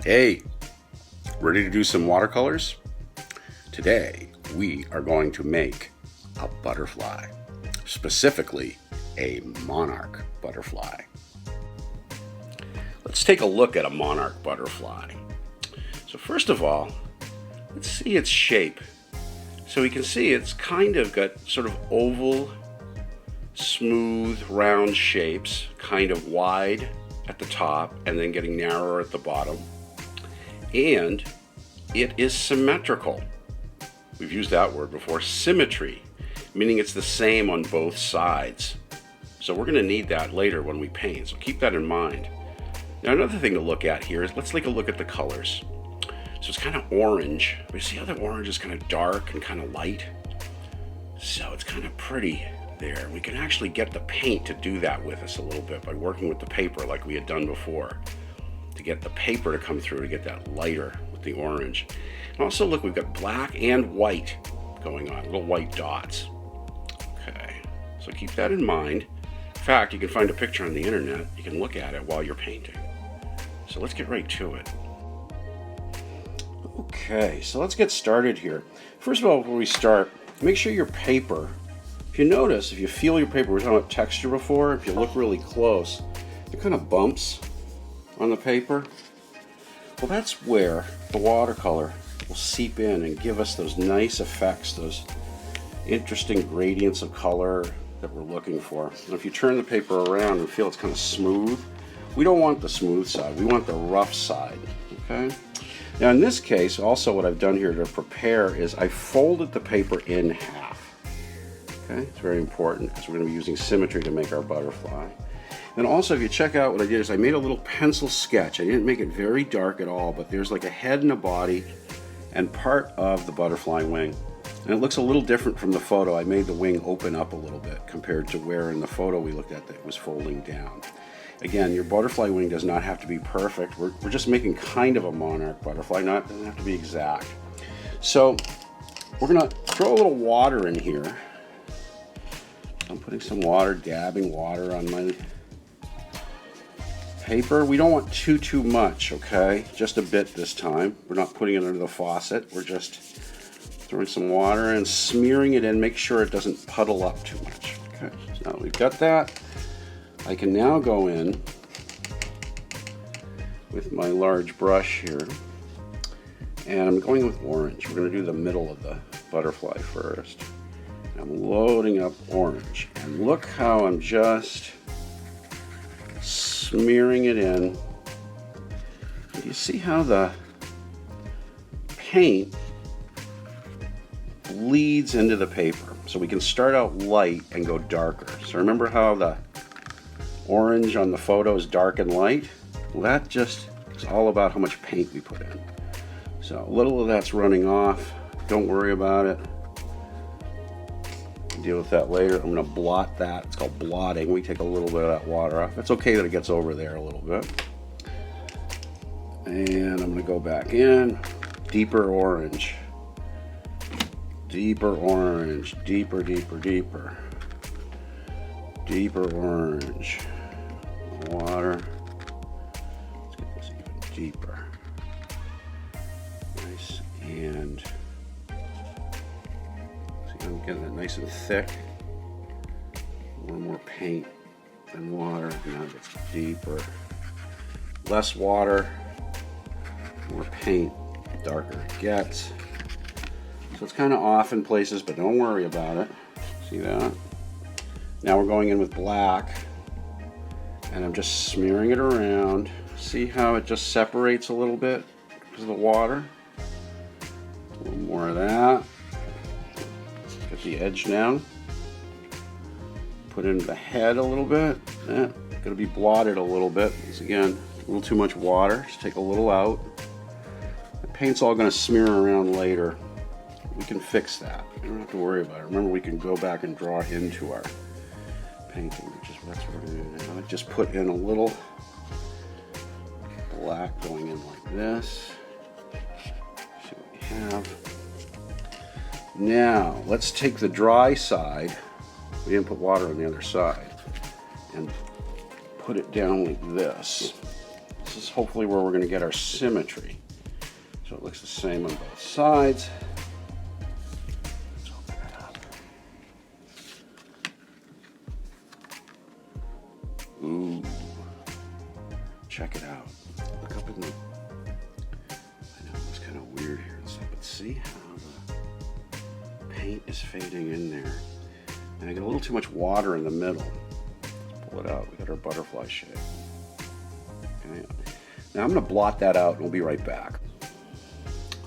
Hey, ready to do some watercolors? Today we are going to make a butterfly, specifically a monarch butterfly. Let's take a look at a monarch butterfly. So first of all, let's see its shape. So we can see it's kind of got sort of oval, smooth, round shapes, kind of wide at the top and then getting narrower at the bottom. And it is symmetrical. We've used that word before, symmetry, meaning it's the same on both sides. So we're going to need that later when we paint, so keep that in mind. Now another thing to look at here is let's take a look at the colors. So it's kind of orange. We see how the orange is kind of dark and kind of light. So it's kind of pretty there. We can actually get the paint to do that with us a little bit by working with the paper like we had done before, to get the paper to come through to get that lighter with the orange. And also look, we've got black and white going on, little white dots. Okay, so keep that in mind. In fact, you can find a picture on the internet. You can look at it while you're painting. So let's get right to it. Okay, so let's get started here. First of all, before we start, make sure your paper, if you notice, if you feel your paper, we were talking about texture before, if you look really close, it kind of bumps on the paper. Well, that's where the watercolor will seep in and give us those nice effects, those interesting gradients of color that we're looking for. And if you turn the paper around and feel it's kind of smooth, we don't want the smooth side, we want the rough side, okay? Now in this case, also what I've done here to prepare is I folded the paper in half, okay? It's very important because we're going to be using symmetry to make our butterfly. And also, if you check out what I did is I made a little pencil sketch. I didn't make it very dark at all, but there's like a head and a body and part of the butterfly wing. And it looks a little different from the photo. I made the wing open up a little bit compared to where in the photo we looked at that it was folding down. Again, your butterfly wing does not have to be perfect. We're just making kind of a monarch butterfly, doesn't have to be exact. So we're gonna throw a little water in here. I'm putting some water, dabbing water on my paper. We don't want too much, okay? Just a bit this time. We're not putting it under the faucet. We're just throwing some water and smearing it in. Make sure it doesn't puddle up too much. Okay, so now we've got that. I can now go in with my large brush here, and I'm going with orange. We're going to do the middle of the butterfly first. I'm loading up orange, and look how I'm just smearing it in. You see how the paint bleeds into the paper. So we can start out light and go darker. So remember how the orange on the photo is dark and light? Well, that just is all about how much paint we put in. So a little of that's running off. Don't worry about it. Deal with that later. I'm going to blot that. It's called blotting. We take a little bit of that water off. It's okay that it gets over there a little bit. And I'm going to go back in. Deeper orange. Deeper orange. Deeper, deeper, deeper. Deeper orange. Water. Let's get this even deeper. Nice. And I'm getting it nice and thick. More paint than water. Now it gets deeper. Less water, more paint, darker it gets. So it's kind of off in places, but don't worry about it. See that? Now we're going in with black, and I'm just smearing it around. See how it just separates a little bit because of the water? A little more of that. Get the edge down. Put in the head a little bit. Going to be blotted a little bit. It's again a little too much water. Just take a little out. The paint's all going to smear around later. We can fix that. You don't have to worry about it. Remember, we can go back and draw into our painting, which is what we're going to do now. I just put in a little black going in like this. See what we have. Now, let's take the dry side. We didn't put water on the other side. And put it down like this. this is hopefully where we're going to get our symmetry. So it looks the same on both sides. Let's open it up. Ooh. Check it out. Look up in the... I know it's kind of weird here and stuff, but see how the paint is fading in there. And I get a little too much water in the middle. Let's pull it out. We got our butterfly shape. Okay. Now I'm going to blot that out and we'll be right back.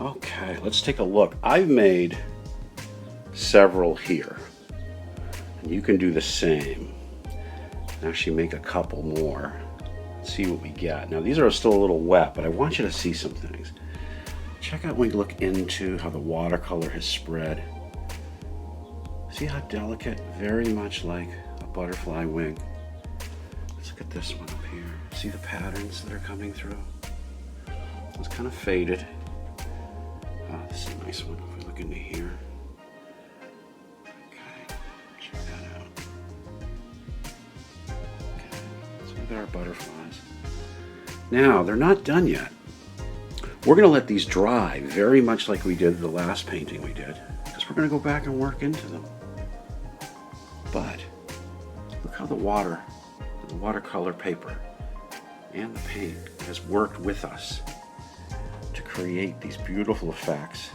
Okay, let's take a look. I've made several here. And you can do the same. Actually make a couple more. See what we get. Now these are still a little wet, but I want you to see some things. Check out when you look into how the watercolor has spread. See how delicate, very much like a butterfly wing. Let's look at this one up here. See the patterns that are coming through? It's kind of faded. Oh, this is a nice one. If we look into here. Okay, check that out. Okay, so look at our butterflies. Now, they're not done yet. We're going to let these dry, very much like we did the last painting we did, because we're going to go back and work into them. But look how the watercolor paper and the paint has worked with us to create these beautiful effects.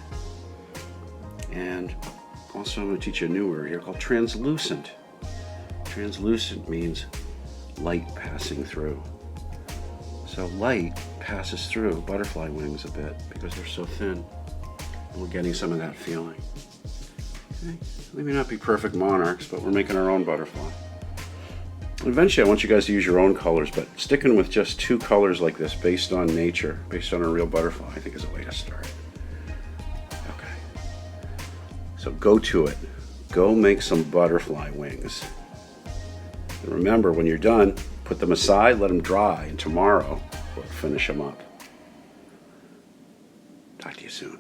And also I'm going to teach you a new word here called translucent. Translucent means light passing through. So light passes through butterfly wings a bit because they're so thin. We're getting some of that feeling. Okay. They may not be perfect monarchs, but we're making our own butterfly. Eventually I want you guys to use your own colors, but sticking with just two colors like this based on nature, based on a real butterfly, I think is a way to start. Okay. So go to it. Go make some butterfly wings. And remember, when you're done, put them aside, let them dry, and tomorrow we'll finish them up. Talk to you soon.